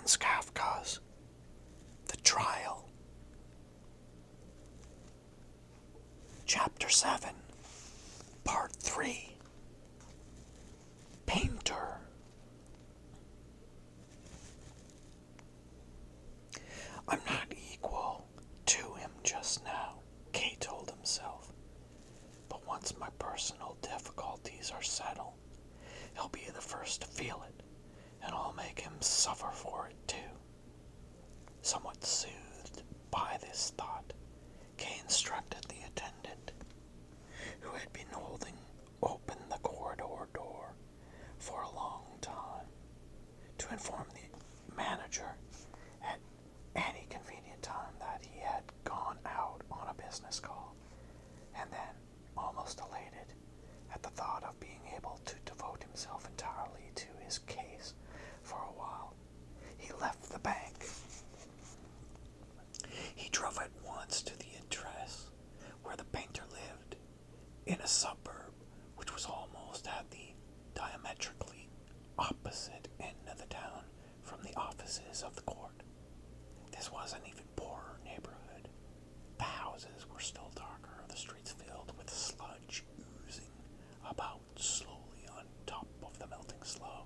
Franz Kafka's The Trial. Chapter 7, Part 3, Painter. I'm not equal to him just now, Kay told himself. But once my personal difficulties are settled, he'll be the first to feel it, and I'll make him suffer for it too. Somewhat soothed by this thought, Kay instructed the attendant, who had been holding open the corridor door for a long time, to inform the manager at any convenient time that he had gone out on a business call, and then, almost elated at the thought of being able to devote himself entirely to his case for a while, he left the bank. He drove at once to the address where the painter lived, in a suburb which was almost at the diametrically opposite end of the town from the offices of the court. This was an even poorer neighborhood. The houses were still darker, the streets filled with sludge oozing about slowly on top of the melting snow.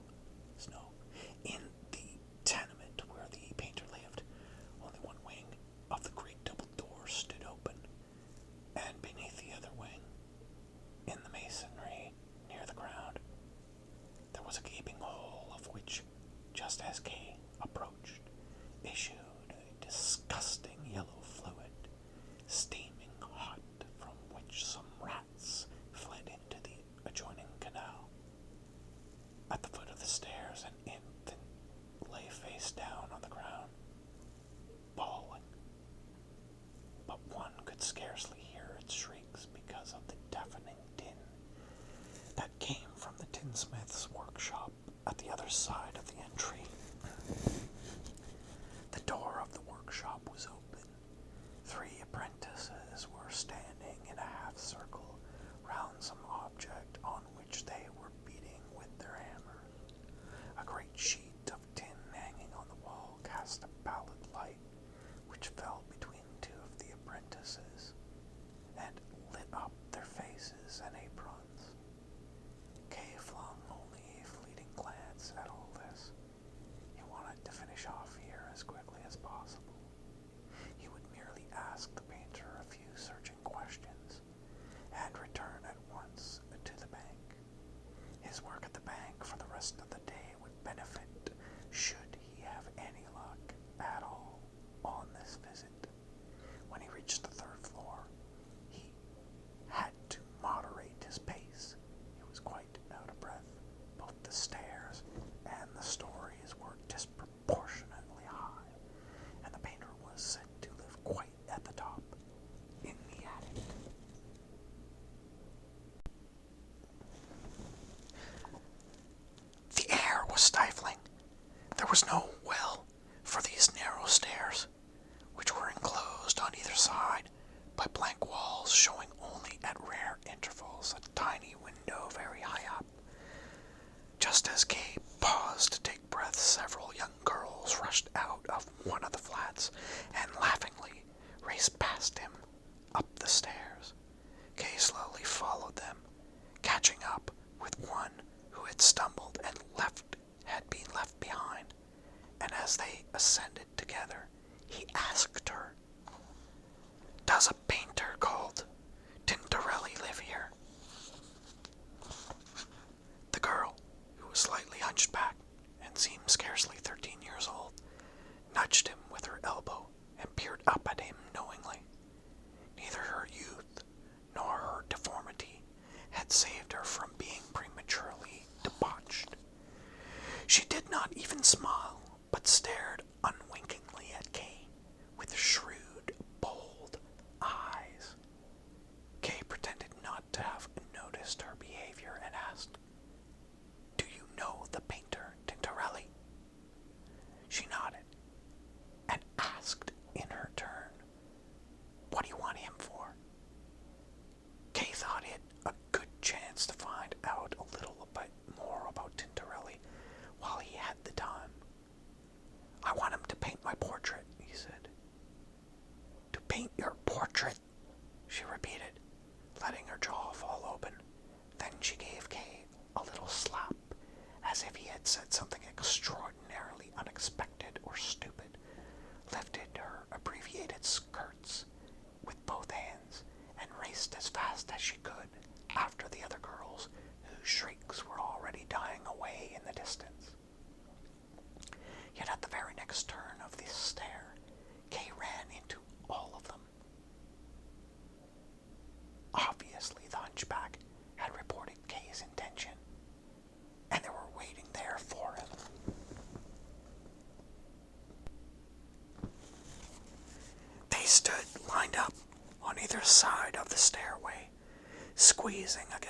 In the tenement where the painter lived, only one wing of the great double door stood open, and beneath the other wing, in the masonry near the ground, there was a gaping hole of which, just as Kay approached, issued a disgusting yellow fluid, steaming hot, from which some rats fled into the adjoining canal. At the foot of the stairs, an infant lay face down on the ground, bawling, but one could scarcely hear its shrieks because of the deafening din that came from the tinsmith's workshop at the other side of the entry. The door of the workshop was open. 3 apprentices were standing in a half circle round some object on which they were beating with their hammers. A great sheet of tin hanging on the wall cast a pallid light which fell between 2 of the apprentices and lit up their faces and aprons. Kay flung only a fleeting glance at all this. He wanted to finish off here as quickly as possible. He would merely ask the painter a few searching questions and return at once to the bank. His work at the bank for the rest of the day would benefit, should he have any luck at all on this visit. When he reached the 3rd floor, he had to moderate his pace. He was quite out of breath. Both the stairs and the stories were disproportionately high, and the painter was said to live quite at the top, in the attic. The air was stifling. There was no well for these narrow stairs, which were enclosed on either side by blank walls showing only at rare intervals a tiny window very high up. Just as Kay paused to take breath, several young girls rushed out of one of the flats and laughingly raced past him up the stairs. Kay slowly followed them, catching up with one who had stumbled and had been left behind, and as they ascended together, he asked her, "Does a painter called Tintorelli live here?" The girl, who was slightly hunched back and seemed scarcely 13 years old, nudged him with her elbow and peered up at him knowingly. Neither her youth nor her deformity had saved her from being prematurely debauched. She did not even smile, but stared unwinkingly at Kay with shrewd, bold eyes. Kay pretended not to have noticed her behavior and asked, "Do you know the painter Tintorelli?" She nodded and asked in her turn, "What do you want him for?" Kay thought it a good chance to find out a little bit more about Tintorelli while he had the time. "I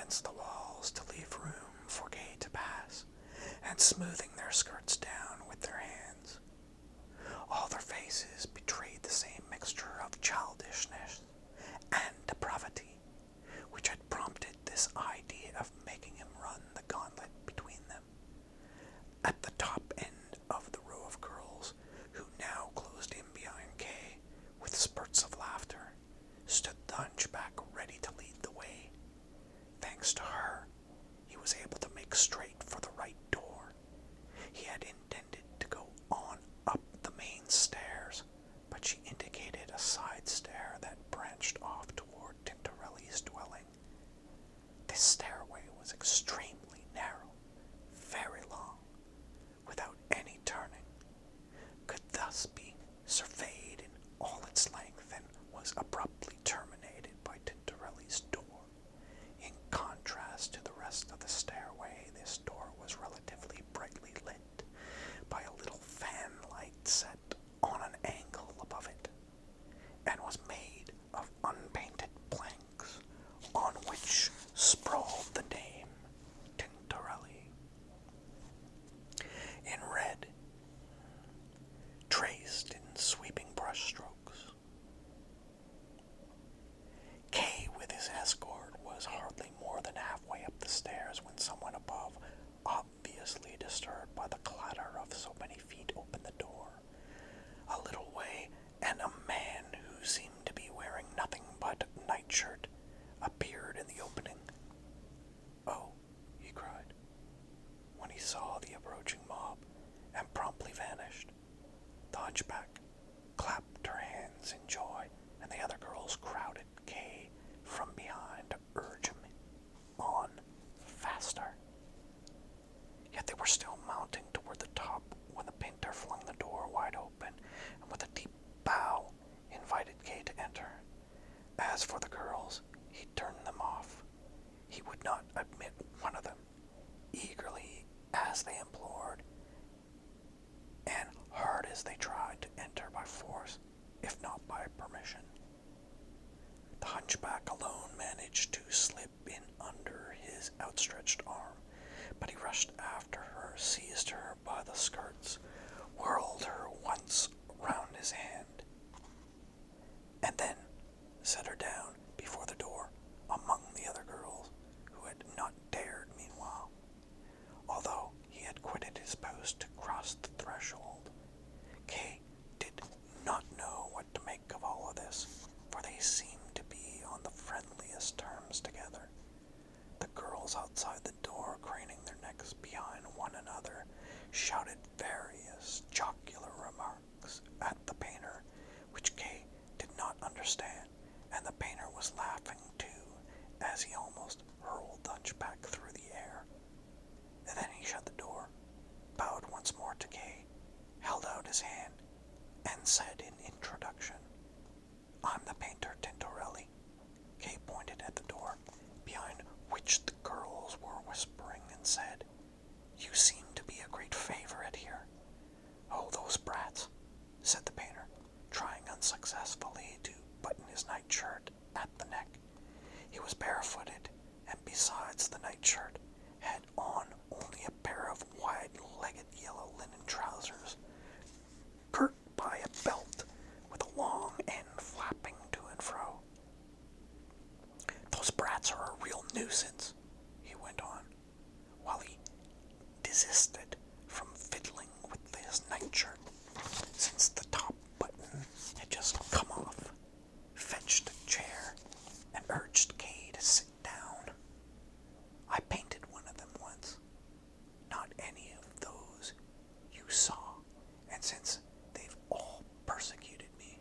against the walls to leave room for Kay to pass, and smoothing their skirts down with their hands. All their faces betrayed the same mixture of childishness and depravity, which had prompted this idea of making him run the gauntlet between them. At the top end of the row of girls, who now closed in behind Kay with spurts of laughter, stood the hunchback ready to lead the way. Thanks to her, he was able to make straight for the right door. He had intended to go on up the main stairs, but she indicated a side stair that branched off toward Tintorelli's dwelling. This stairway was extremely narrow, very long, without any turning, could thus be surveyed in all its length, and was abruptly terminated by Tintorelli's door. In contrast to the rest of the stairway, this door was relatively brightly lit by a little fan light set on an angle above it, and was made of unpainted planks on which sprawled the name Tintorelli in red, traced in sweeping brushstrokes. Kay, with his escort, was hardly more than halfway up the stairs when someone above, obviously disturbed by the clatter of so many feet, opened the door a little way, and a man who seemed to be wearing nothing but a nightshirt appeared in the opening. "Oh," he cried, when he saw the approaching mob, and promptly vanished. The hunchback clapped her hands in joy, and the other girls crowded Kay from behind to urge him on faster. Yet they were still mounting toward the top when the painter flung the door wide open, and with a deep bow invited Kay to enter. As for the girls, he turned them off. He would not admit one of them, eagerly as they implored, and hard as they tried to enter by force, if not by permission. The hunchback alone managed to slip in under his outstretched arm, but he rushed after her, seized her by the skirts, whirled her once round his hand, and then set her down before the door among the other girls, who had not dared meanwhile, although he had quitted his post to cross the threshold. Kay did not know what to make of all of this, for they seemed to be on the friendliest terms together. The girls outside the door, craning their necks behind one another, shouted various jocular remarks at the painter, which Kay did not understand, and the painter was laughing too, as he almost hurled the hunchback through the air. And then he shut the door, bowed once more to Kay, held out his hand, and said in introduction, "I'm the painter Tintorelli." Kay pointed at the door, behind which the girls were whispering, and said, "You seem to be a great favorite here." "Oh, those brats," said the painter, trying unsuccessfully to button his nightshirt at the neck. He was barefooted, and besides the nightshirt, had on only a pair of wide-legged yellow linen trousers, girt by a belt with a long end flapping to and fro. "Those brats are a real nuisance," he went on, while he desisted from fiddling with his nightshirt, since the top button had just come off, fetched a chair, and urged Kay to sit down. "I painted one of them once, not any of those you saw, and since they've all persecuted me,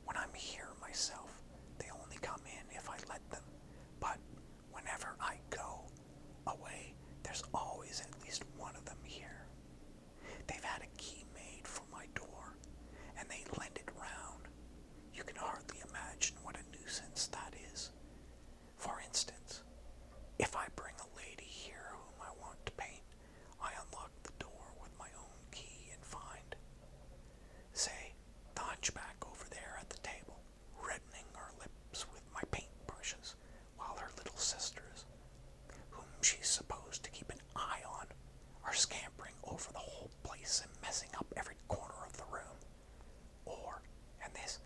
when I'm here myself, they only come in if I let them, but whenever I go away, there's always at least one of them here. sisters, whom she's supposed to keep an eye on, are scampering over the whole place and messing up every corner of the room. Or, and this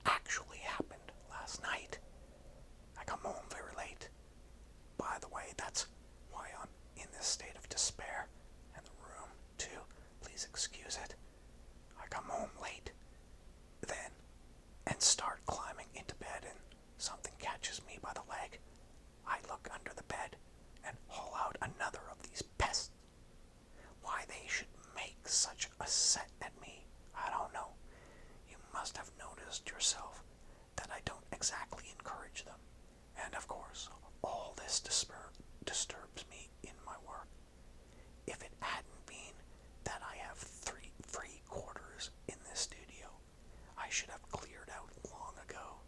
actually happened last night, I come home very late. By the way, that's why I'm in this state of despair, and the room, too. Please excuse it. I come home late, then, and start climbing into bed, and something catches me by the leg. I look under the bed and haul out another of these pests. Why they should make such a set at me, I don't know. You must have noticed yourself that I don't exactly encourage them. And of course, all this disturbs me in my work. If it hadn't been that I have 3 free quarters in this studio, I should have cleared out long ago.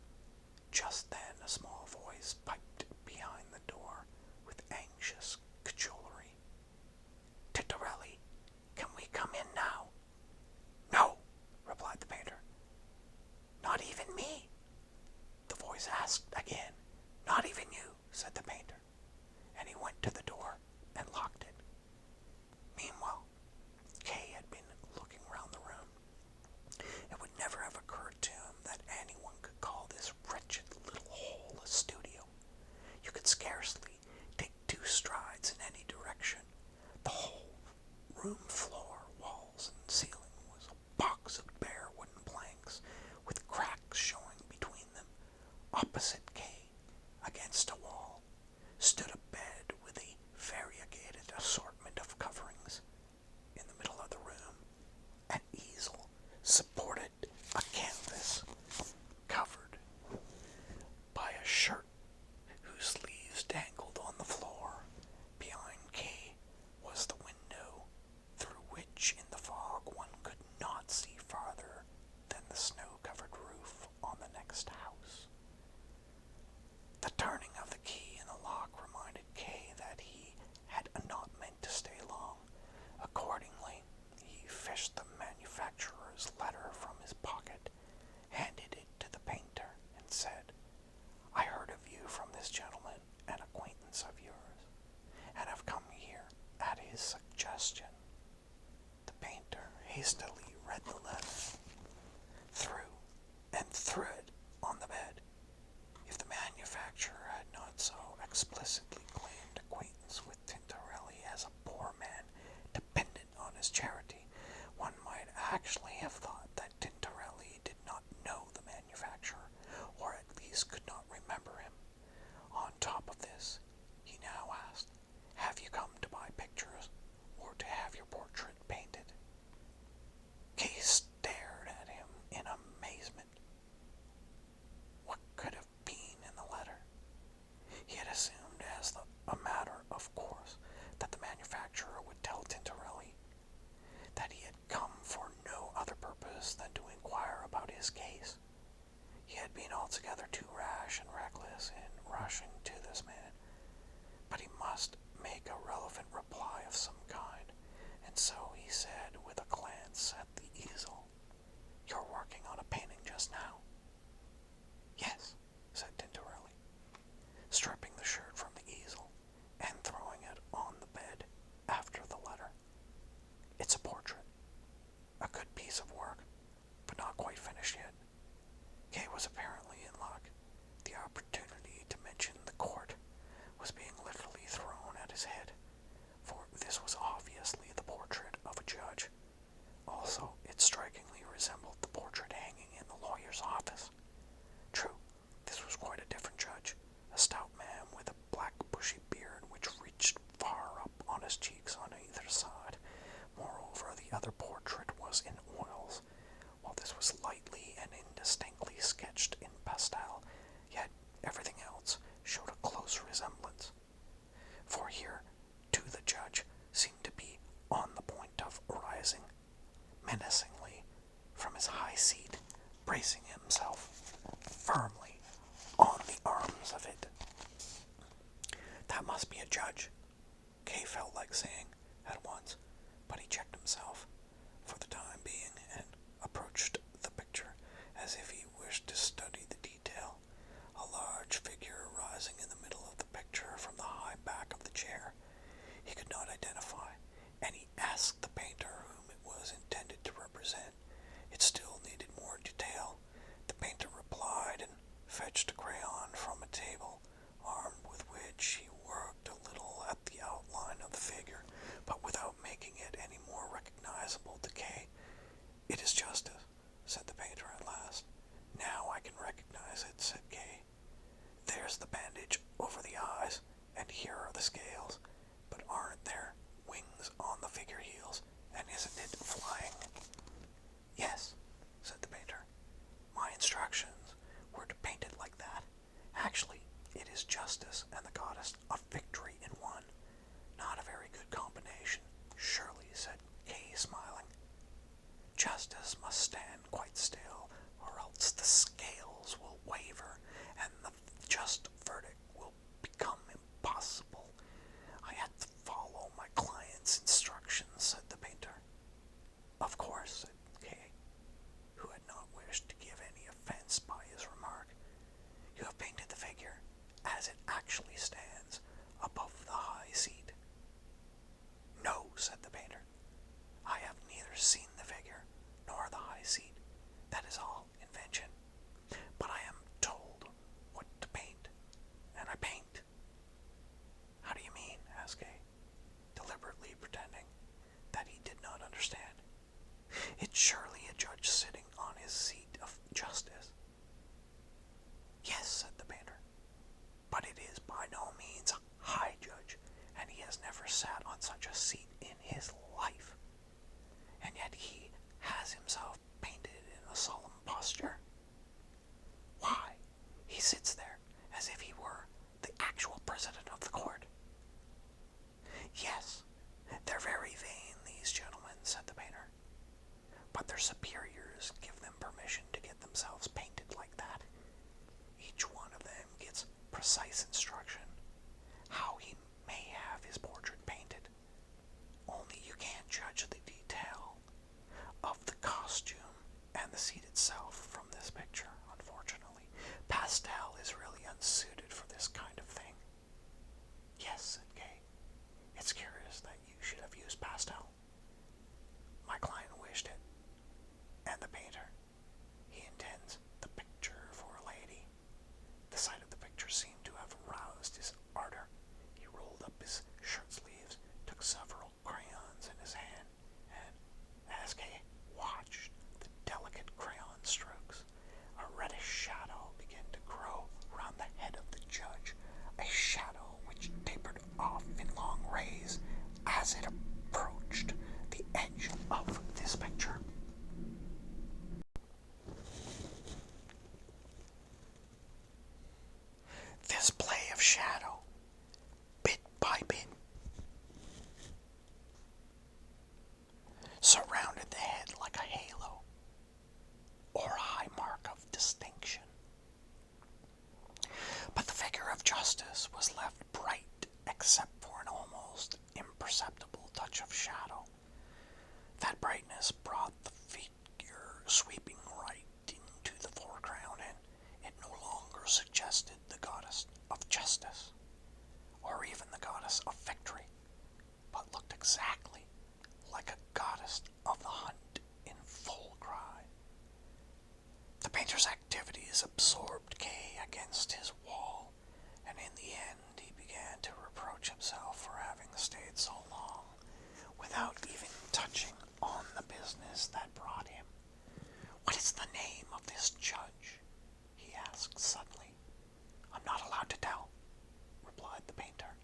Just then a small voice piped behind the door with anxious cajolery. "Tintorelli, can we come in now?" "No," replied the painter. "Not even me?" the voice asked again. "Not even you," said the painter, and he went to the door and locked it. Meanwhile, Kay had been looking round the room. It would never have occurred to him that anyone could call this wretched little hole a studio. You could scarcely take 2 strides in any direction. The whole room floor, walls, and ceiling was a box of bare wooden planks, with cracks showing between them. Opposite Kay, against a wall, stood a bed with a variegated assortment of coverings. In the middle of the room, an easel supported a canvas covered by a shirt whose sleeves dangled on the floor. Behind Kay was the window, through which in the fog one could not see farther than the snow-covered roof on the next house. The turning of the key in the lock reminded Kay that he had not meant to stay long. Accordingly, he fished the manufacturer's letter from his pocket, handed it to the painter, and said, "I heard of you from this gentleman, an acquaintance of yours, and have come here at his suggestion." The painter hastily read the letter, through and threw it on the bed. If the manufacturer had not so explicitly claimed acquaintance with Tintorelli as a poor man dependent on his charity, one might actually have thought that Tintorelli did not know the manufacturer, or at least could not remember him. On top of this, he now asked, "Have you come to buy pictures, or to have your portrait painted?" Kay stared at him in amazement. What could have been in the letter? He had assumed as a matter of course that the manufacturer would tell Tintorelli that he had come for no other purpose than to inquire about his case. He had been altogether too rash and reckless in rushing to this man, but he must make a relevant reply of some kind, and so he said with a glance at the easel, "You're working on a painting just now?" "Yes," said Tintorelli, stripping the shirt from the easel and throwing it on the bed after the letter. "It's a portrait. A good piece of work, but not quite finished yet." Kay was apparently in luck. The opportunity to mention the court was being literally thrown at his head, for this was obviously the portrait of a judge. Also, it strikingly resembled the portrait hanging in the lawyer's office. True, this was quite a different judge, a stout man with a black bushy beard which reached far up on his cheeks on either side. Moreover, the other portrait was in oils, while this was lightly and indistinctly sketched in pastel, yet everything else showed a close resemblance. For here, too, the judge seemed to be on the point of rising menacingly from his high seat, bracing himself firmly on the arms of it. "That must be a judge," Kay felt like saying at once, but he checked himself for the time being and approached the picture as if he wished to study the detail. A large figure There's the bandage over the eyes, and here are the scales. But aren't there wings on the figure heels, and isn't it flying? Yes, said the painter. My instructions were to paint it like that. Actually, it is justice and the goddess of victory in one. Not a very good combination, surely, said Kay, smiling. Justice must stand quite still, or else the scales will waver, and the just verdict will become impossible. I had to follow my client's instructions, said the painter. Of course, said Kay, who had not wished to give any offense by his remark. You have painted the figure as it actually stands above the high seat. No, said the painter. I have neither seen the figure nor the high seat. That is all invention. But I am told what to paint, and I paint. How do you mean? Asked Kay, deliberately pretending that he did not understand. It's surely a judge sitting on his seat of justice. Yes, said the painter, but it is by no means a high judge, and he has never sat on such a seat in his life. And yet he has himself painted in a solemn posture. Why, he sits there as if he were the actual president of the court. Yes, they're very vain, these gentlemen, said the painter, but their superiors give them permission to get themselves painted like that. Each one of them gets precise instruction how he may have his portrait painted. Only you can't judge the detail of the costume and the seat itself from this picture, unfortunately. Pastel is really unsuited for this kind of thing. Yes, said Kay. It's curious that you should have used pastel. My client wished it, and the painter. He intends the picture for a lady. The sight of the picture seemed to have roused his ardor. He rolled up his shirt sleeves, took several crayons in his hand, and as Kay watched the delicate crayon strokes, a reddish shadow began to grow round the head of the judge, a shadow which tapered off in long rays as it approached the edge of this picture. This play of shadow, bit by bit, surrounded the head like a halo, or a high mark of distinction. But the figure of justice was left bright except for an almost imperceptible touch of shadow. That brightness brought the figure sweeping right into the foreground, and it no longer suggested the goddess of justice, or even the goddess of victory, but looked exactly like a goddess of the hunt in full cry. The painter's activities absorbed Kay against his wall, and in the end he began to reproach himself for having stayed so long without even touching on the business that brought him. What is the name of this judge? He asked suddenly. I'm not allowed to tell, replied the painter,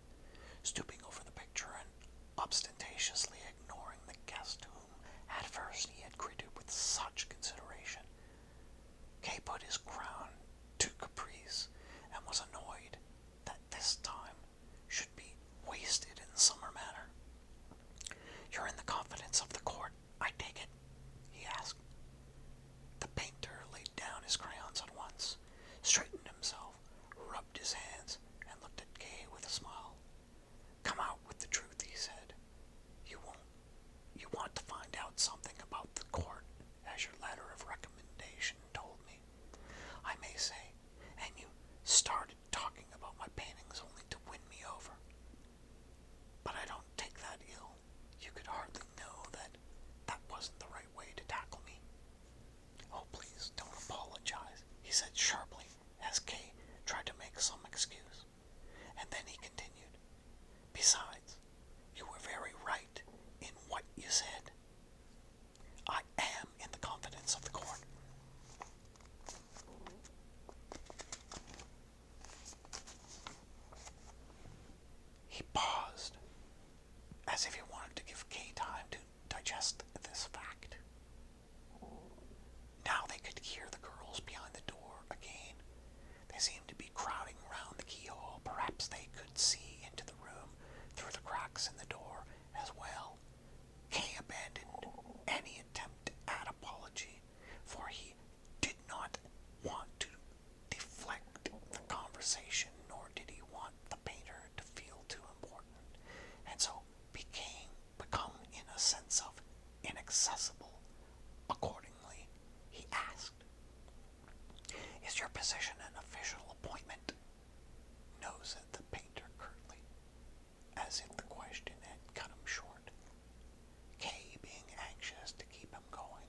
stooping over the picture and ostentatiously ignoring the guest whom at first he had greeted with such consideration. Kay put his crown to caprice and was annoyed that this time should be wasted in summer manner. You're in the confidence of the court, I take it? He asked. The painter laid down his crayons at once, straightened himself, rubbed his hands, and looked at Kay with a smile. Come out with the truth, he said. You want to find out something about the court, as your letter of recommendation told me, I may say, and you started talking about my paintings only to win me over. But I don't take that ill. You could hardly know that wasn't the right way to tackle me. Oh, please, don't apologize, he said sharply, as Kay tried to make some excuse. And then he continued, besides, you were very right in what you said. I am in the confidence of the court. as if he wanted to give Kay time to digest this fact. Now they could hear the girls behind the door again. They seemed to be crowding round the keyhole. Perhaps they could see into the room through the cracks in the door as well. Kay abandoned any attempt at apology, for he did not want to deflect the conversation, nor did he want the painter to feel too important, and so become in a sense of inaccessible. Accordingly, he asked, "Is your position an official appointment?" "No," said the painter curtly, as if the question had cut him short. Kay, being anxious to keep him going,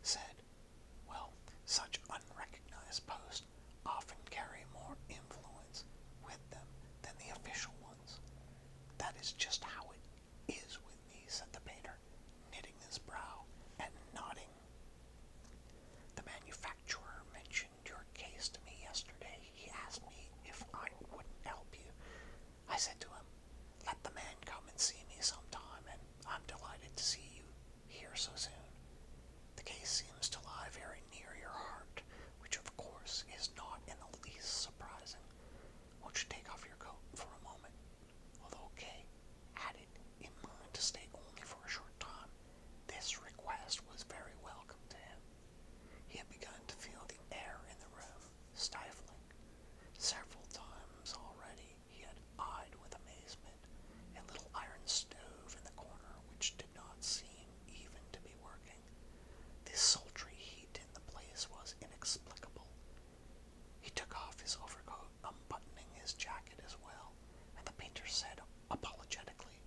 said, "Well, such unrecognized posts often carry more influence with them than the official ones. That is just how it is with me," said the painter, knitting his brow and nodding. "The manufacturer mentioned your case to me yesterday. He asked me if I wouldn't help you. I said to him, 'Let the man come and see me sometime,' and I'm delighted to see you here so soon. The case seems to lie very near your heart, which of course is not in the least surprising. Won't you take off your coat for a moment?" Although Kay had it in mind to stay only for a short time, this request was very welcome to him. He had begun to feel the air in the room stifling. Several times already he had eyed with amazement a little iron stove in the corner which did not seem even to be working. The sultry heat in the place was inexplicable. He took off his overcoat, unbuttoning his jacket as well, and the painter said apologetically,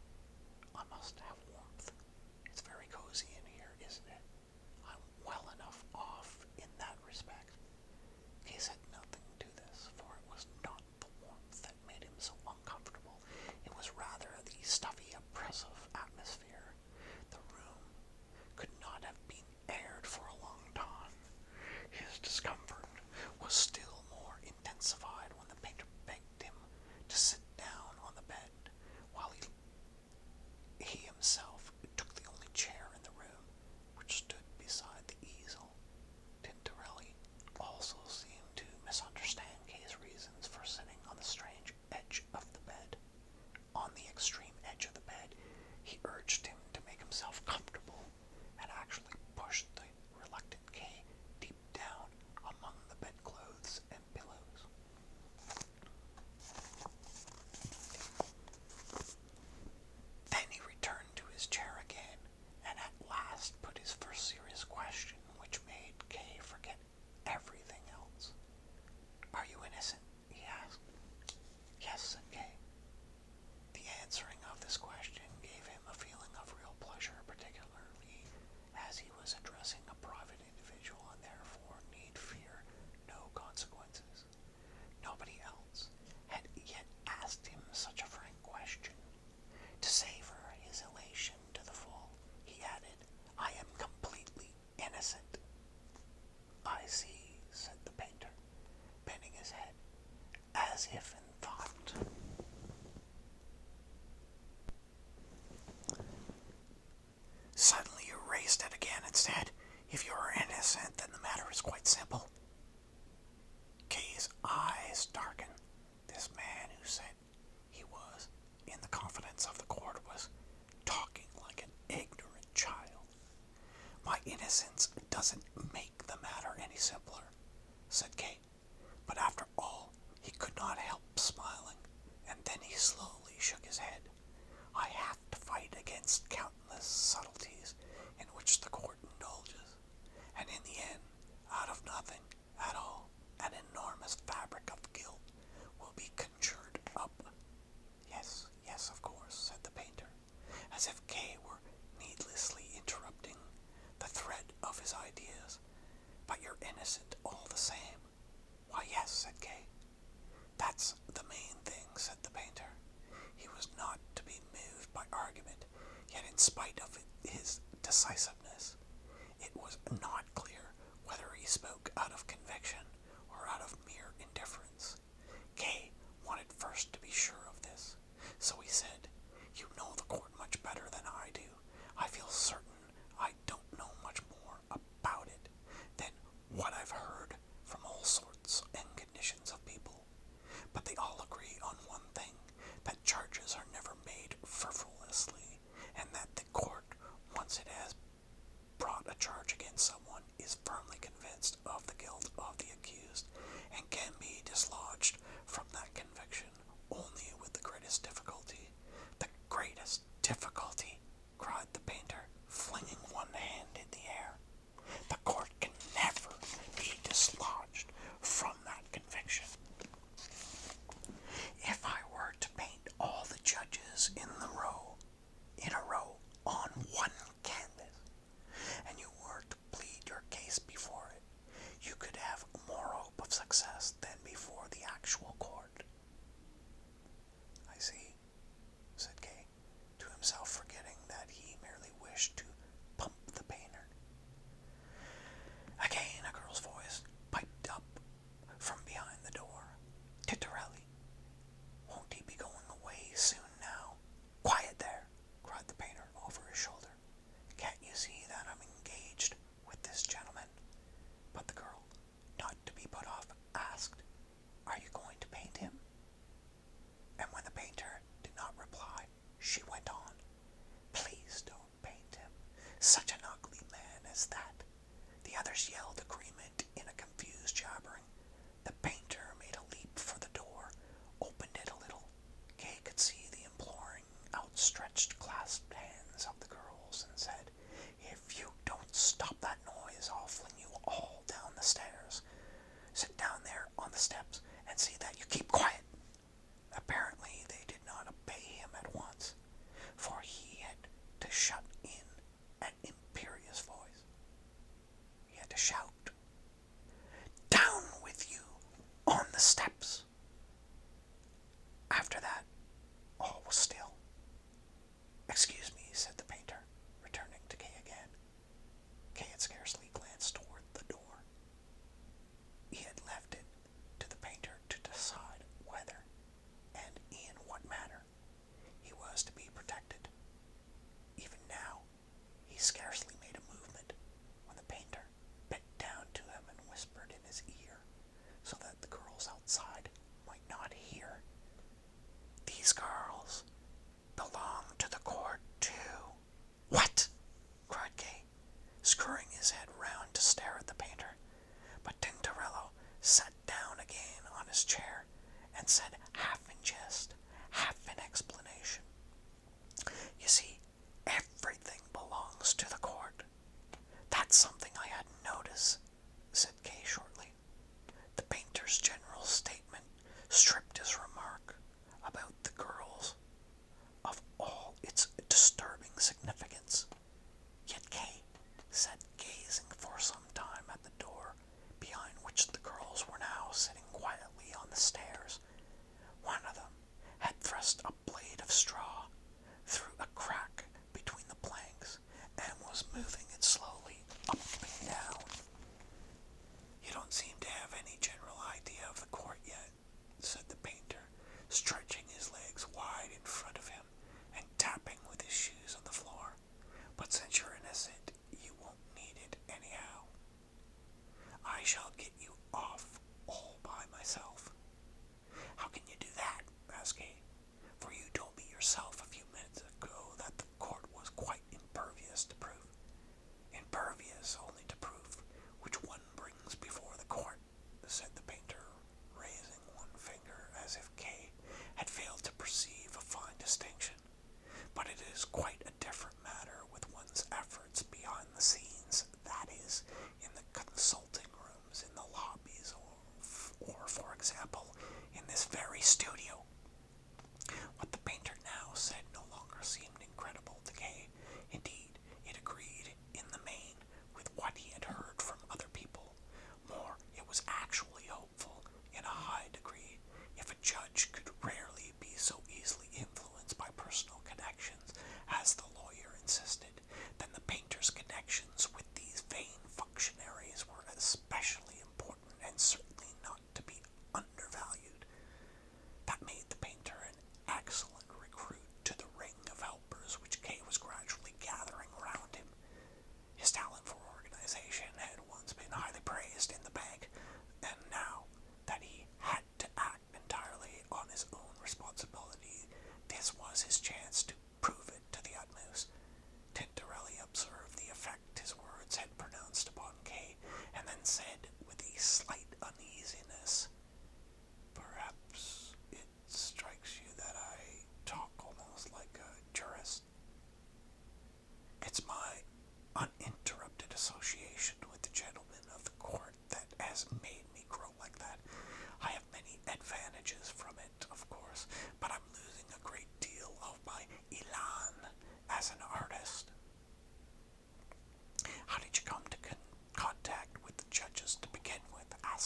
"I must have warmth. It's very cozy in here, isn't it? I'm well enough off in that respect." Kay said nothing to this, for it was not the warmth that made him so uncomfortable. It was rather the stuffy, oppressive atmosphere. The room could not have been aired for a long time. His discomfort was still more intensified when the painter begged him to sit down on the bed, while he himself took the only chair in the room, which stood beside the easel. Tintorelli also seemed to misunderstand Kay's reasons for sitting on the strange edge of the bed. On the extreme edge of the bed, he urged him to make himself comfortable, and actually pushed the reluctant Kay deep down among the bedclothes and pillows. Then he returned to his chair again, and at last put his first serious question, which made Kay forget everything else. "Are you innocent?" he asked. "Yes," said Kay. The answering of this question gave him a feeling of real pleasure, particularly as he was addressing a private individual and therefore need fear no consequences. Nobody else had yet asked him such a frank question. To savor his elation to the full, he added, "I am completely innocent." "I see," said the painter, bending his head, as if in thought. Suddenly you raised it again and said, "If you are innocent, then the matter is quite simple." Kay's eyes darkened. This man who said he was in the confidence of the court was talking like an ignorant child. "My innocence doesn't make the matter any simpler," said Kay. But after all, he could not help smiling, and then he slowly shook his head. "I have to fight against countless subtleties in which the court indulges, and in the end, out of nothing at all, an enormous fabric of guilt will be conjured up." "Yes, yes, of course," said the painter, as if Kay were needlessly interrupting the thread of his ideas. "But you're innocent all the same." "Why, yes," said Kay. "That's the main thing," said the painter. He was not to be moved by argument, yet in spite of his decisiveness, it was not clear whether he spoke out of conviction or out of mere indifference. Kay wanted first to be sure of this, so he said, "You know the court much better After that, all was still. "Excuse me," said the painter, returning to Kay again. Kay had scarcely glanced toward the door. He had left it to the painter to decide whether, and in what manner, he was to be protected. Even now, he scarcely made a movement when the painter bent down to him and whispered in his ear, so that the girls outside might not hear. "These girls belong to the court, too." "What?" cried Kay, screwing his head round to stare at the painter. But Tintorello sat down again on his chair and said, half in jest, half in explanation, "You see, everything belongs to the court." "That's something I hadn't noticed," said Kay shortly. The painter's general statement stripped his remark about the girls of all its disturbing significance. Yet Kay sat gazing for some time at the door, behind which the girls were now sitting quietly on the stairs. One of them had thrust a blade of straw through a crack between the planks and was moving it slowly up and down. "You don't seem to have any general idea of the court yet," said the painter, stretching his legs wide in front of him and tapping with his shoes on the floor. "But since you're innocent, you won't need it anyhow. I shall get you off all by myself." "How can you do that?" asked Kay. "For you told me yourself a few minutes ago that the court was quite impervious to proof." "Impervious only to proof which one brings before the court," said the painter, raising one finger as if Kay had failed to perceive a fine distinction. "But it is quite a different matter with one's efforts behind the scenes, that is, in the consulting rooms, in the lobbies, or for example, in this very studio." What the painter now said no longer seemed incredible to Kay. Indeed, it agreed in the main with what he had heard from other people. More, it was actually hopeful in a high degree. If a judge could rarely be so easily influenced by personal connections as the lawyer insisted, then the painter's connections with these vain functionaries were especially important and certainly not to be undervalued. That made the painter an excellent recruit to the ring of helpers which Kay was gradually gathering around him. His talent for organization had once been highly praised in the bank, and now that he had to act entirely on his own responsibility, this was his chance to prove it to the utmost. Tintorelli observed the effect his words had pronounced upon Kay, and then said with a slight uneasiness, "Perhaps it strikes you that I talk almost like a jurist. It's my uninterrupted association with the gentlemen of the court that has made me grow like that. I have many advantages from it, of course, but I'm losing a great deal of my elan as an artist." "How did you come to contact with the judges to begin with?" asked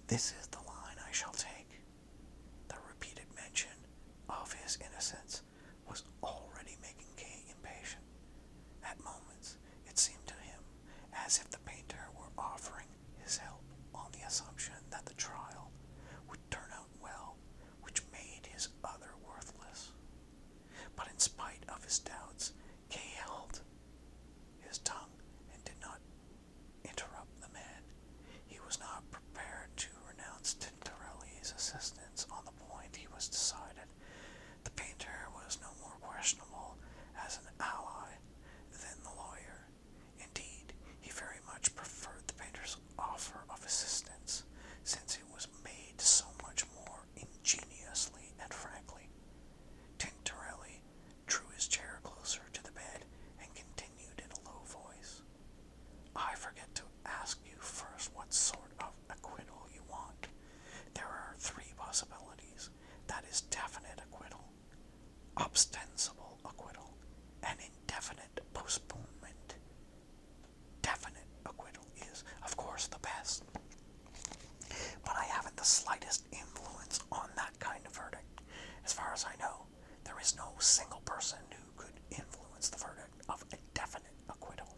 This is the line I shall take. The repeated mention of his innocence was already making Kay impatient. At moments, it seemed to him as if the painter were offering his help on the assumption that the trial would turn out well, which made his other worthless. But in spite of his doubts, Kay held his tongue and did not interrupt the man. He was not prepared to renounce Tintorelli's assistance on the point. He was decided. The painter was no more questionable as an ally than the lawyer. Indeed, he very much preferred the painter's offer of assistance, since it was made so much more ingeniously and frankly. Tintorelli drew his chair closer to the bed and continued in a low voice. I forget to ask you first what sort of acquittal you want. There are three possibilities. That is definite acquittal, ostensible acquittal, and indefinite postponement. Definite acquittal is, of course, the best. But I haven't the slightest influence on that kind of verdict. As far as I know, there is no single person who could influence the verdict of a definite acquittal.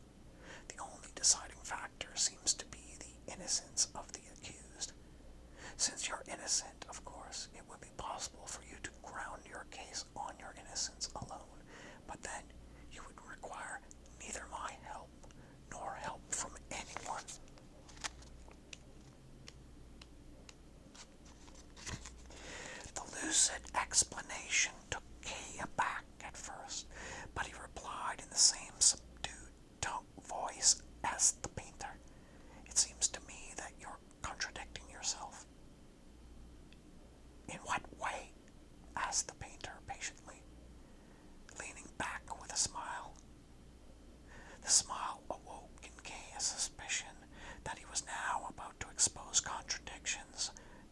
The only deciding factor seems to be the innocence of the accused. Since you're innocent, of course, it would be possible for you to ground your case on your innocence alone, but then you would require neither my help nor help from anyone. The lucid explanation took Kay aback at first, but he replied in the same subdued voice as the painter. It seems to me that you're contradicting yourself. In what way? Asked the painter patiently, leaning back with a smile. The smile awoke in Kay a suspicion that he was now about to expose contradictions,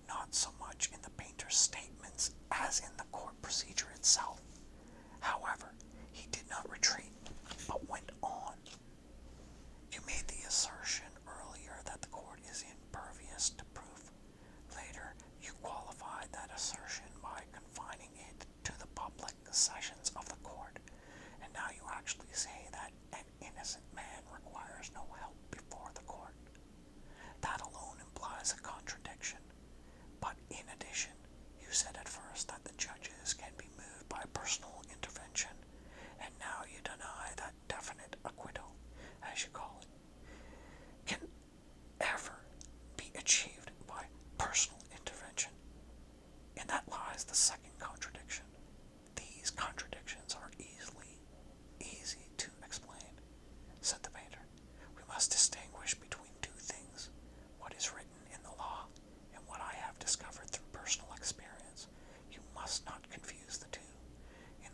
not so much in the painter's statements as in the court procedure itself. However, he did not retreat, but went on. You made the assertion earlier that the court is impervious to proof. Later, you qualified that assertion by confining it to the public sessions of the court, and now you actually say that an innocent man requires no help before the court. That alone implies a contradiction. But in addition, you said at first that the judges can be moved by personal intervention, and now you deny that definite acquittal, as you call it, can ever be achieved by personal intervention. In that lies the second contradiction. These contradictions are easy to explain, said the painter. We must distinguish between two things, what is written in the law and what I have discovered through personal experience. You must not confuse the two. In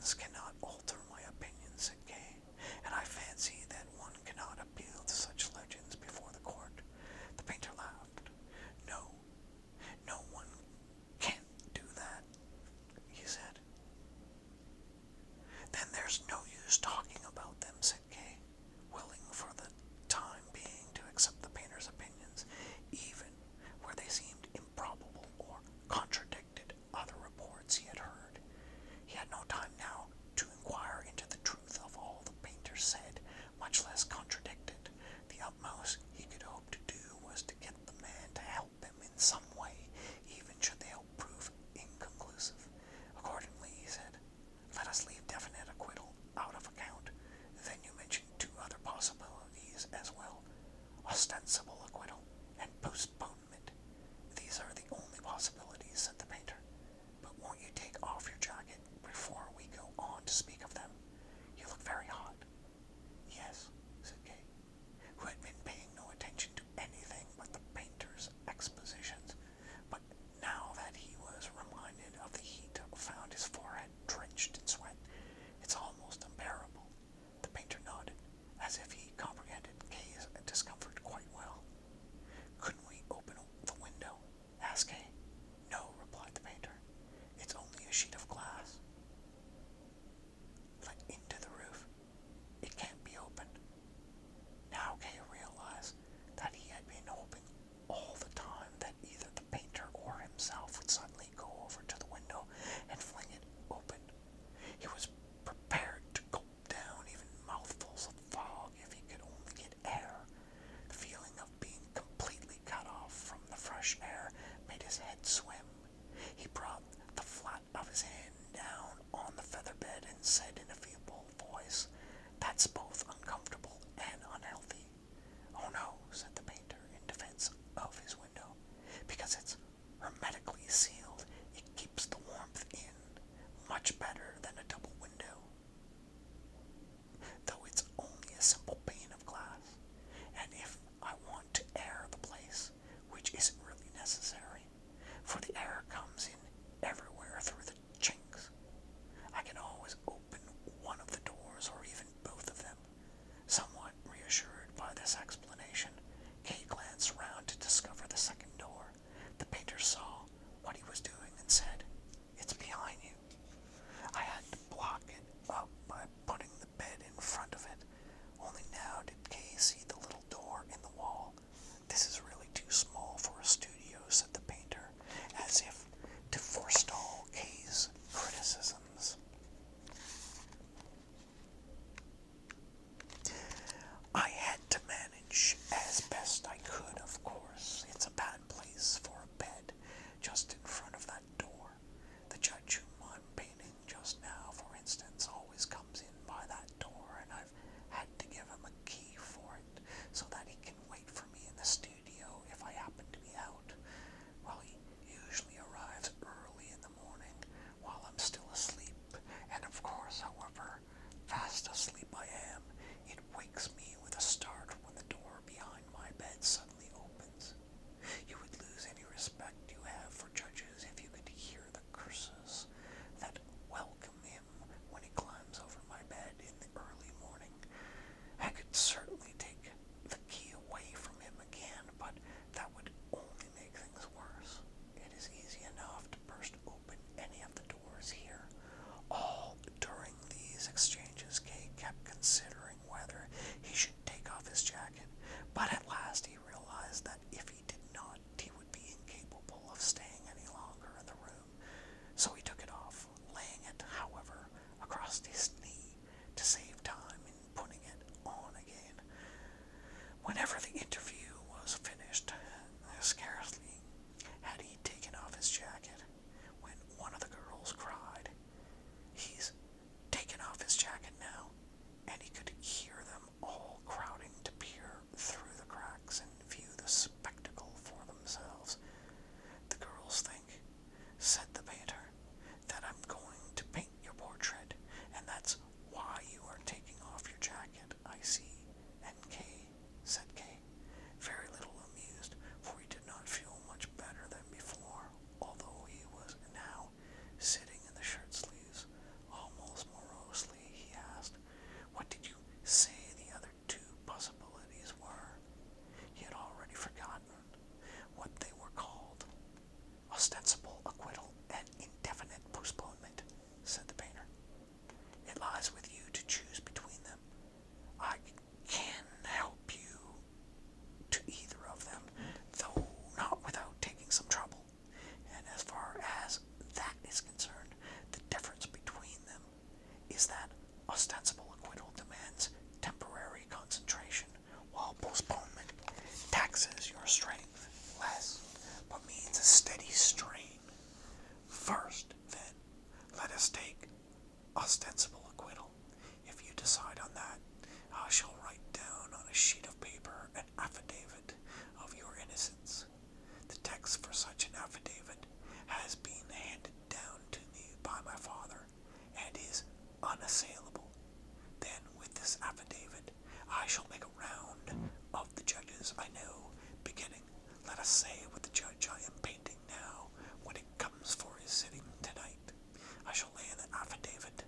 legends cannot alter my opinions, said Kay, and I fancy that one cannot appeal to such legends before the court. The painter laughed. No, no one can't do that, he said. Then there's no use talking about them, said Kay, willing for the time being to accept the painter's opinions, even where they seemed improbable or contradicted other reports he had heard. He had no time now to inquire into the truth of all the painter said, much less contradicted. The utmost he could hope to do was to get the man to help him in some way, even should the help prove inconclusive. Accordingly, he said, let us leave definite acquittal out of account. Then you mentioned two other possibilities as well, ostensible acquittal and postponement. These are the only possibilities, said the painter. But won't you take off your jacket before we go on to speak of them? You look very hot. Yes, said Kay, who had been paying no attention to anything but the painter's expositions, but now that he was reminded of the heat, found his forehead drenched in sweat. It's almost unbearable. The painter nodded, as if he comprehended Kay's discomfort quite well. Couldn't we open the window? Asked Kay. No, replied the painter. It's only a sheet of glass let into the roof. It can't be opened. Now Kay realized that he had been hoping all the time that either the painter or himself would suddenly go over to the window and fling it open. He was prepared to gulp down even mouthfuls of fog if he could only get air. The feeling of being completely cut off from the fresh air made his head swim. He brought the flat of his hand down on the feather bed and said in a feeble voice, that's both uncomfortable and unhealthy. Oh no, said the painter in defense of his window, because it's hermetically sealed. It keeps the warmth in much better than a double window, though it's only a simple pane of glass. And if I want to air the place, which isn't really necessary, for the air comes in everywhere through the chinks, I can always open one of the doors or even both of them. Somewhat reassured by this explanation, Kay glanced round to discover the second door. The painter saw what he was doing and said, it's behind you. I had to block us take ostensible acquittal. If you decide on that, I shall write down on a sheet of paper an affidavit of your innocence. The text for such an affidavit has been handed down to me by my father and is unassailable. Then, with this affidavit, I shall make a round of the judges I know, beginning, let us say, with the judge I am painting now, when it comes for his sitting tonight. I shall lay in the affidavit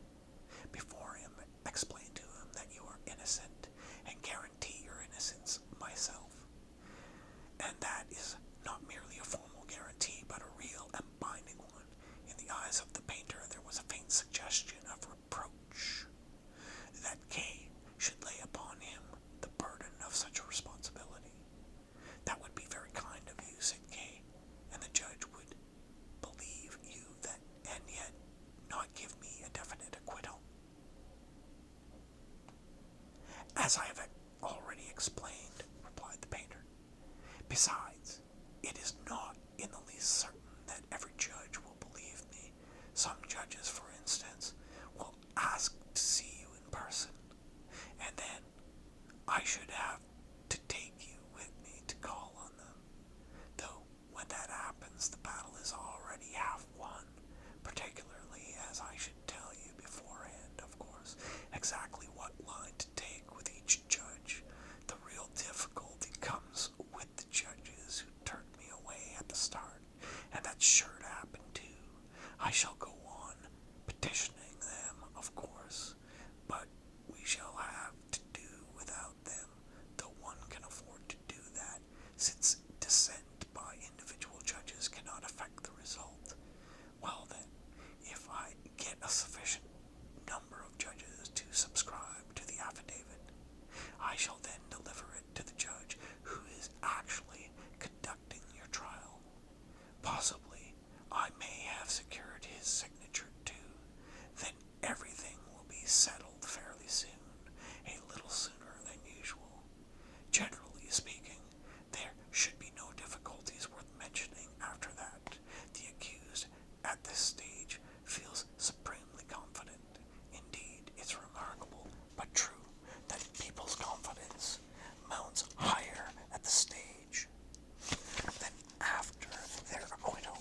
before him, explain to him that you are innocent, and guarantee your innocence myself. And that is not merely a formal guarantee, but a real and binding one. In the eyes of the painter there was a faint suggestion of reproach, that K should lay upon him the burden of such a responsibility. That would be very kind of you, said K, and the judge would believe you that, and yet not give me a definite acquittal. As I have already explained, replied the painter. Besides, it is not in the least certain that every judge will believe me. Some judges, for instance, will ask to see you in person, and then I should have to take you with me to call on them. Though, when that happens, the battle is already half won, particularly as I should tell you beforehand, of course, exactly what line to take with each judge. The real difficulty comes with the judges who turned me away at the start, and that's sure to happen too. I shall go on petitioning them, of course, but we shall have to do without them, though one can afford to do that, since dissent by individual judges cannot affect the result. Well then, if I get a sufficient number of judges to subscribe to the affidavit, I shall then deliver it to the judge who is actually conducting your trial. Possibly I may have secured his signature too. Then everything will be settled fairly soon, a little sooner than usual. Generally speaking, there should be no difficulties worth mentioning after that. The accused, at this stage, feels supremely confident. Indeed, it's remarkable, but true, that people's confidence mounts higher at the stage than after their acquittal.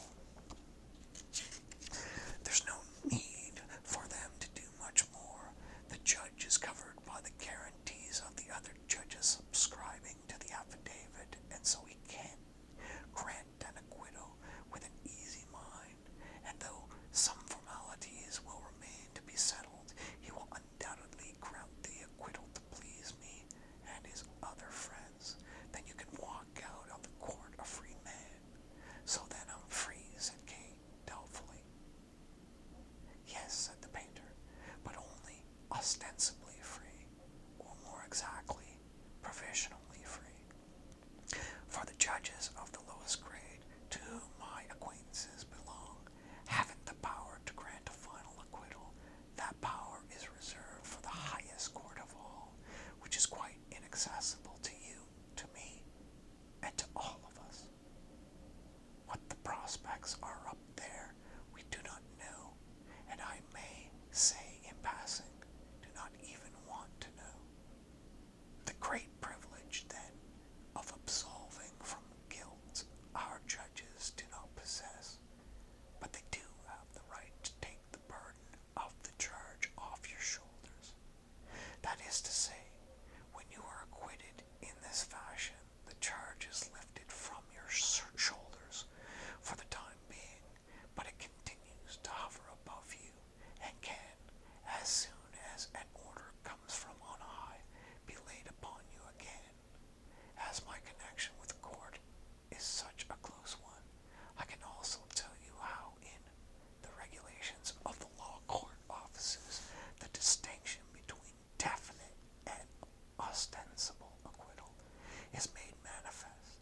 There's no need for them to do much more. The judge is covered by the guarantees of the other judges subscribing to the affidavit, and so he can grant an acquittal with an easy mind, and though some formalities will remain to be settled, he will undoubtedly grant the acquittal to please me and his other friends. Then you can walk out of the court a free man. So then I'm free, said Kate, doubtfully. Yes, said the painter, but only ostensibly free, or more exactly, provisionally free. For the judges of the lowest grade, to whom my acquaintances belong, haven't the power to grant a final acquittal. That power is reserved for the highest court of all, which is quite inaccessible to you, to me, and to all of us. What the prospects are up there, we do not know, and I may say in passing, do not even want to know. The great privilege, then, of absolving from guilt our judges do not possess, but they do have the right to take the burden of the charge off your shoulders. That is to say, when you are acquitted in this fashion, the charge is lifted from your shoulders for the time being, but it continues to hover above you, and can, as soon as an order comes from on high, be laid upon you again. As my connection with the court is such a close one, I can also tell you how in the regulations of the law court offices the distinction between definite and ostensible acquittal is made manifest.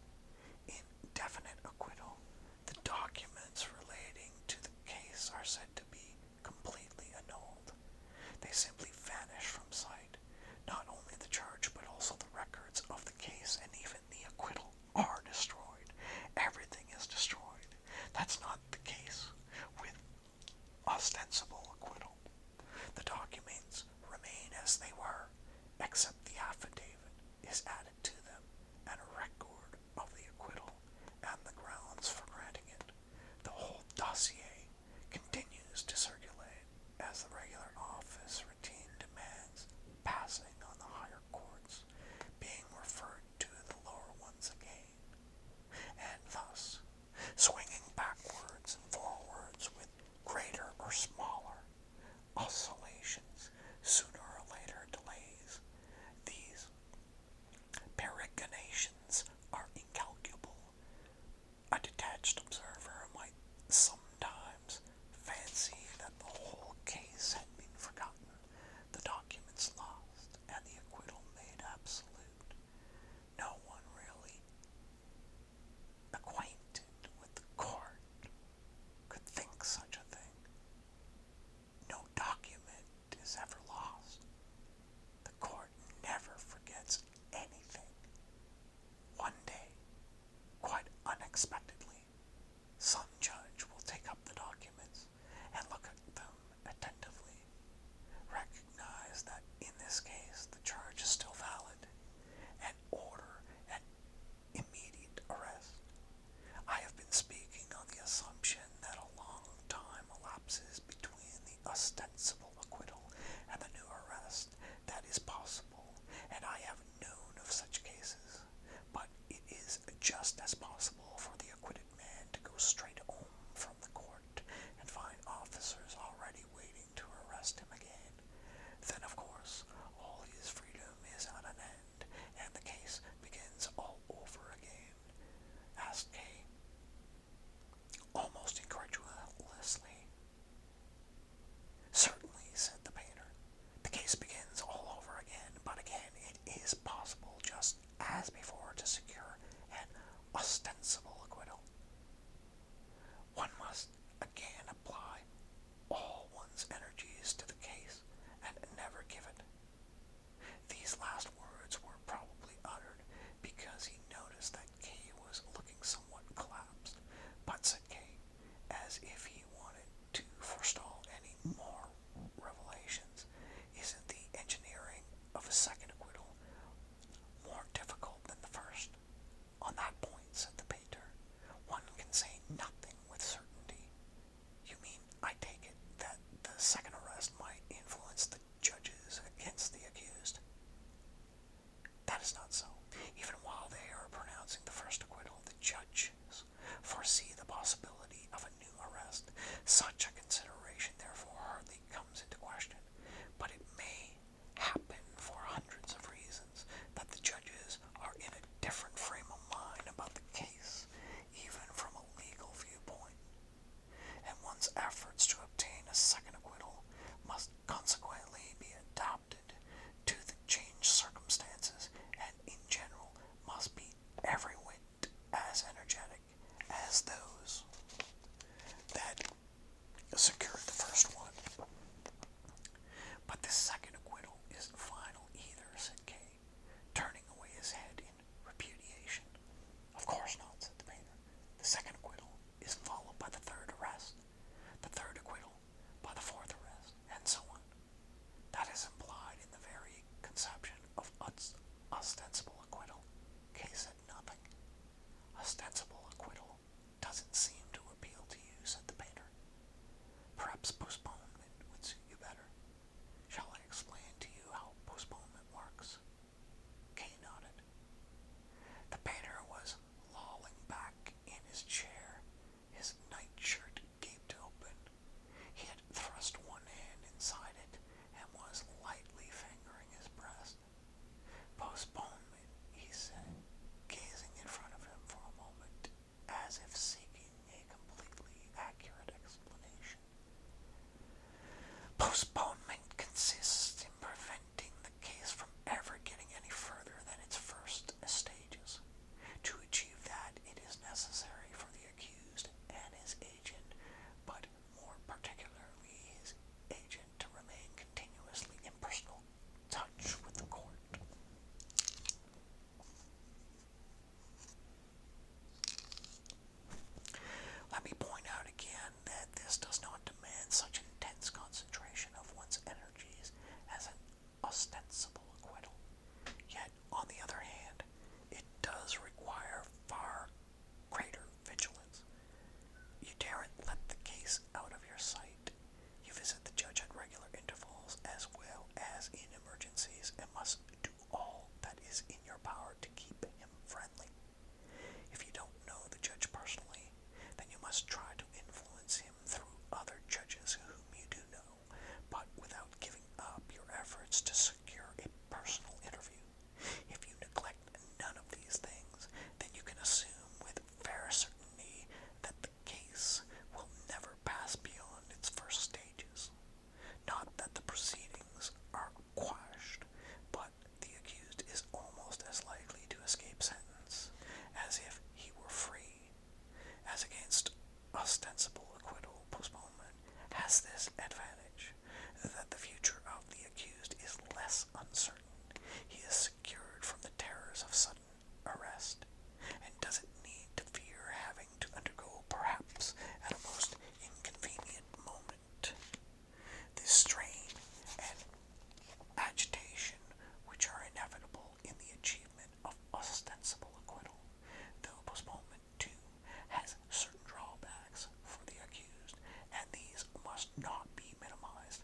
That is not so. Even while they are pronouncing the first acquittal, the judges foresee the possibility of a new arrest. Such a consideration, therefore, hardly comes into question, but it may happen for hundreds of reasons that the judges are in a different frame of mind about the case, even from a legal viewpoint, and one's efforts to obtain a second acquittal must consequently be adapted to the changed circumstances, and in general must be every whit as energetic as those that secured the first one. But this second acquittal isn't final either, said Kay, turning away his head in repudiation. Of course not, said the painter. The second acquittal is followed by the third arrest, the third acquittal by the fourth arrest, and so on. That is implied in the very conception of ostensible acquittal. Kay said nothing. Ostensible acquittal doesn't seem to appeal to you, said the painter. Perhaps postponement would suit you better. Shall I explain to you how postponement works? Kay nodded. The painter was lolling back in his chair, his nightshirt gaped open. He had thrust one hand inside it and was lightly fingering his breast. Postponement, he said, gazing in front of him for a moment, as if seeking a completely accurate explanation. Postponement consists in preventing the case from ever getting any further than its first stages. To achieve that, it is necessary for the accused and his agent, but more particularly his agent, to remain continuously in personal touch with the court. Let me point out again that this does not demand such intense concentration of one's energies as an ostensible acquittal. Yet, on the other hand, it does require far greater vigilance. You daren't let the case out of your sight. You visit the judge at regular intervals as well as in emergencies, and must do all that is in your power to keep him friendly. If you don't know the judge personally, then you must try to influence him through other judges whom you do know, but without giving up your efforts to secure a personal interview. If you neglect none of these things, then you can assume with fair certainty that the case will never pass beyond its first stages. Not that the proceedings are quashed, but the accused is almost as likely to escape sentence as if he were free. As against ostensible acquittal, postponement has this advantage, that the future of the accused is less uncertain. He is secured from the terrors of sudden arrest, and doesn't need to fear having to undergo, perhaps at a most inconvenient moment, the strain and agitation which are inevitable in the achievement of ostensible acquittal, though postponement, too, has certain drawbacks for the accused, and these must not be minimized.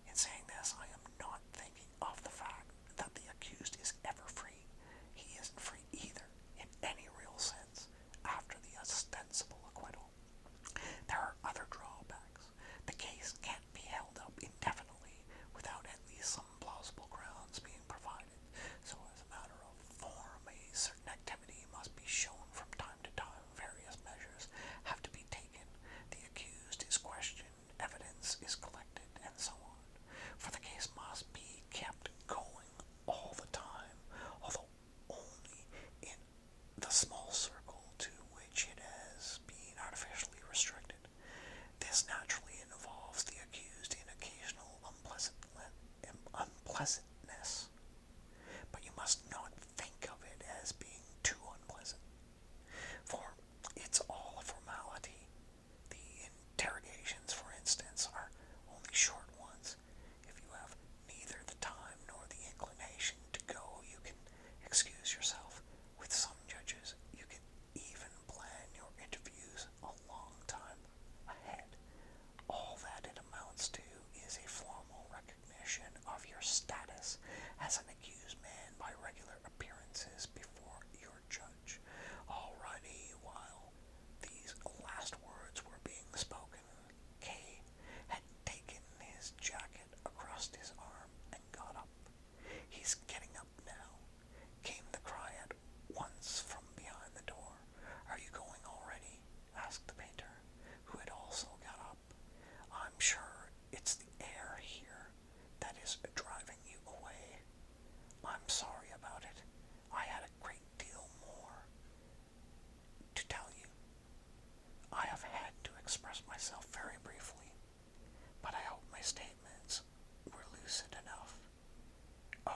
In saying this, I am not thinking of the fact that the accused is ever free. He isn't free either, in any real sense, after the ostensible acquittal. There are other drawbacks. The case can't be held up indefinitely without at least some plausible grounds being provided. So as a matter of form, a certain activity must be shown from time to time. Various measures have to be taken. The accused is questioned, evidence is collected, and so on. For the case must be kept going all the time, although only in the small circle to which it has been artificially restricted. This naturally involves the accused in occasional unpleasantness, but you must not think of it as being too unpleasant, for it's all a formality. The interrogations, for instance, are only short ones. If you have neither the time nor the inclination to go, you can excuse yourself. With some judges, you can even plan your interviews a long time ahead. All that it amounts to is a formal recognition of your status as an accused man by regular appearances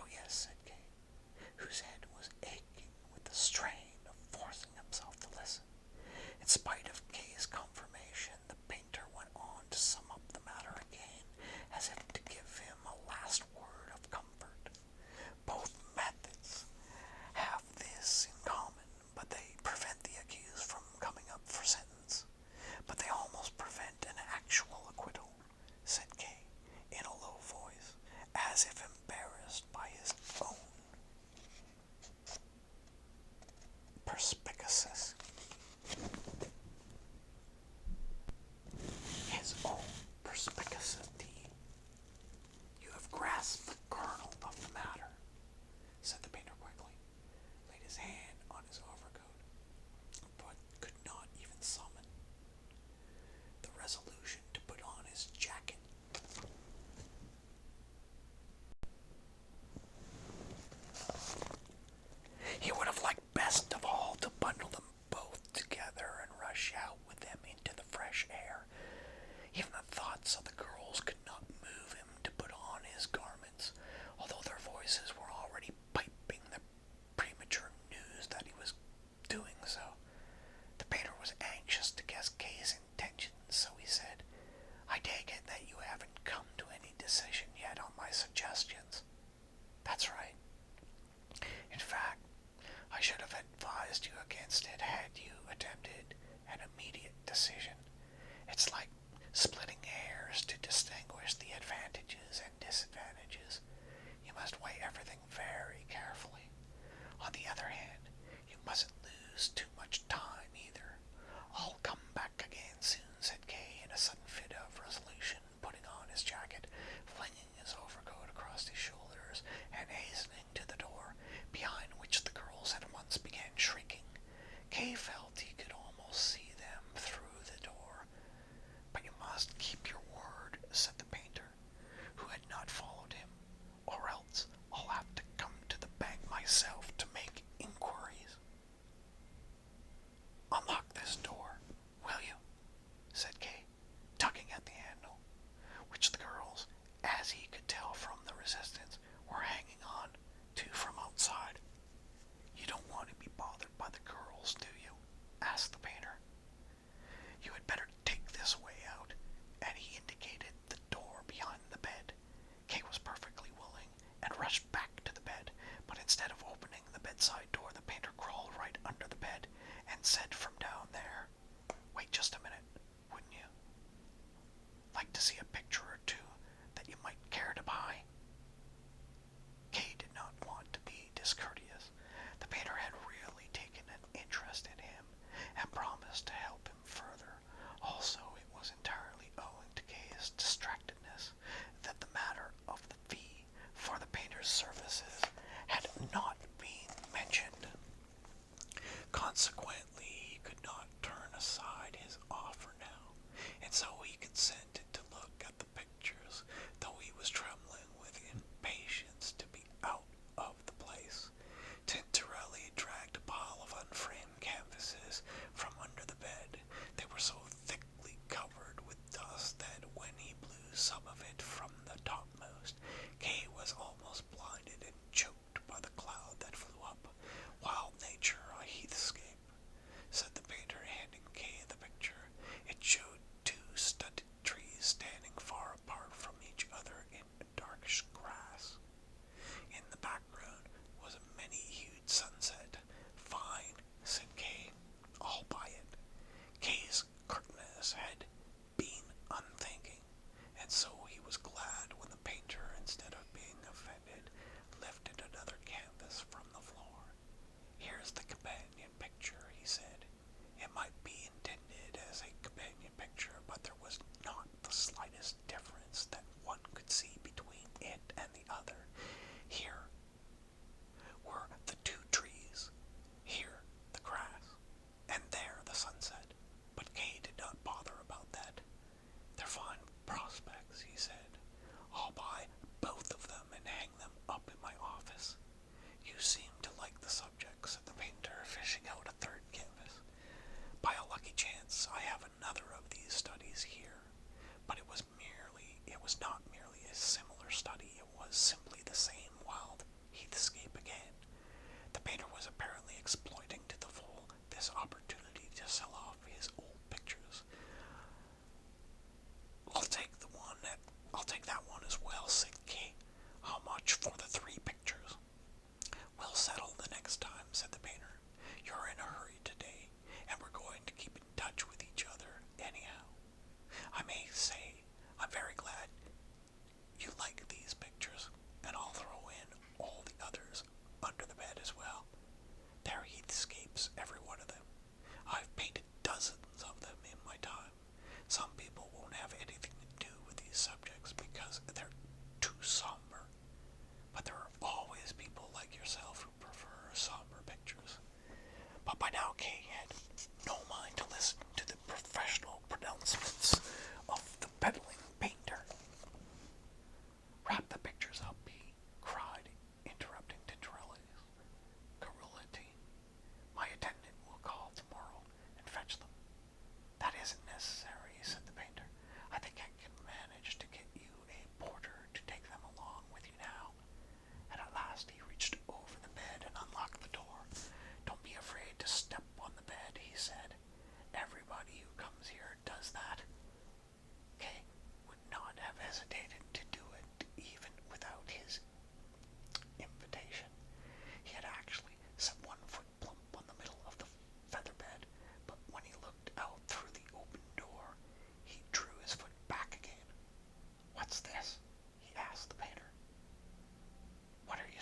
Oh yes, said Kay, whose head was aching with the strain of forcing himself to listen. In spite of Kay's confirmation, the painter went on to sum up the matter again, as if to give him a last word of comfort. Both methods have this in common, but they prevent the accused from coming up for sentence. But they almost prevent an actual acquittal, said Kay, in a low voice, as if embarrassed by his own perspicacity. His own perspicacity. You have grasped the kernel of the matter, said the painter quickly, laid his hand on his overcoat, but could not even summon the resolution to put on his jacket. He would have liked best of all to bundle them both together and rush out with them into the fresh air. Even the thoughts of the girls could not move him to put on his garments, although their voices were already piping the premature news that he was doing so. The painter was anxious to guess Kay's intentions, so he said, I take it that you haven't come to any decision yet on my suggestions. That's right. In fact, I should have advised you against it had you attempted an immediate decision. It's like splitting hairs to distinguish the advantages and disadvantages. You must weigh everything very carefully. On the other hand, you mustn't lose too much time either. I'll come back again soon, said Kay in a sudden fit of resolution, putting on his jacket, flinging his overcoat across his shoulders, and hastening to the door, behind which the girls at once began shrieking. Kay felt he could almost see them through the door. But you must keep your word, said the painter, who had not followed him, or else I'll have to come to the bank myself to make inquiries. Unlock this door, will you? Said Kay, tugging at the handle, which the girls, as he could tell from the resistance, were hanging on to from outside. You don't want to be bothered by the girls, do you? Asked the painter. You had better take this way out, and he indicated the door behind the bed. Kay was perfectly willing, and rushed back to the bed, but instead of opening the bedside door, the painter crawled right under the bed, and said from down there, Wait just a minute, wouldn't you? Like to see a picture or two that you might care to buy? Kay did not want to be discourteous. The painter had really taken an interest in him, and promised to help him further. Also, it was entirely owing to Kay's distractedness that the matter of the fee for the painter's services had not been mentioned. Consequently, he could not turn aside his offer now, and so he consented to look at the pictures, though he was trembling with impatience to be out of the place. Tintorelli dragged a pile of unframed canvases from under the bed. They were so thickly covered with dust that when he blew some of it from the topmost, Kay was almost blinded and choked by the cloud that flew up. Wild nature, a heathscape, said the painter, handing Kay the picture. It showed two stunted trees standing far apart from each other in darkish grass. In the background was a many-hued sunset. Fine, said Kay. I'll buy it. Kay's curtness had been unthinking, and so he was glad when the painter, instead of being offended, lifted another canvas from the floor. Here's the companion picture, he said. It might be intended as a companion picture, but there was not the slightest difference that one could see between it and the other. Here were the two trees, here the grass, and there the sunset. But Kay did not bother about that. They're fine prospects, he said. I'll buy both of them and hang them up in my office. You seem to like the subject, said the painter, fishing out a third canvas. By a lucky chance, I have another of these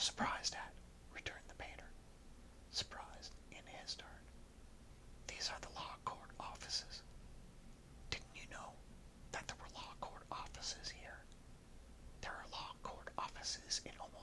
surprised at? Returned the painter, surprised in his turn. These are the law court offices. Didn't you know that there were law court offices here? There are law court offices in almost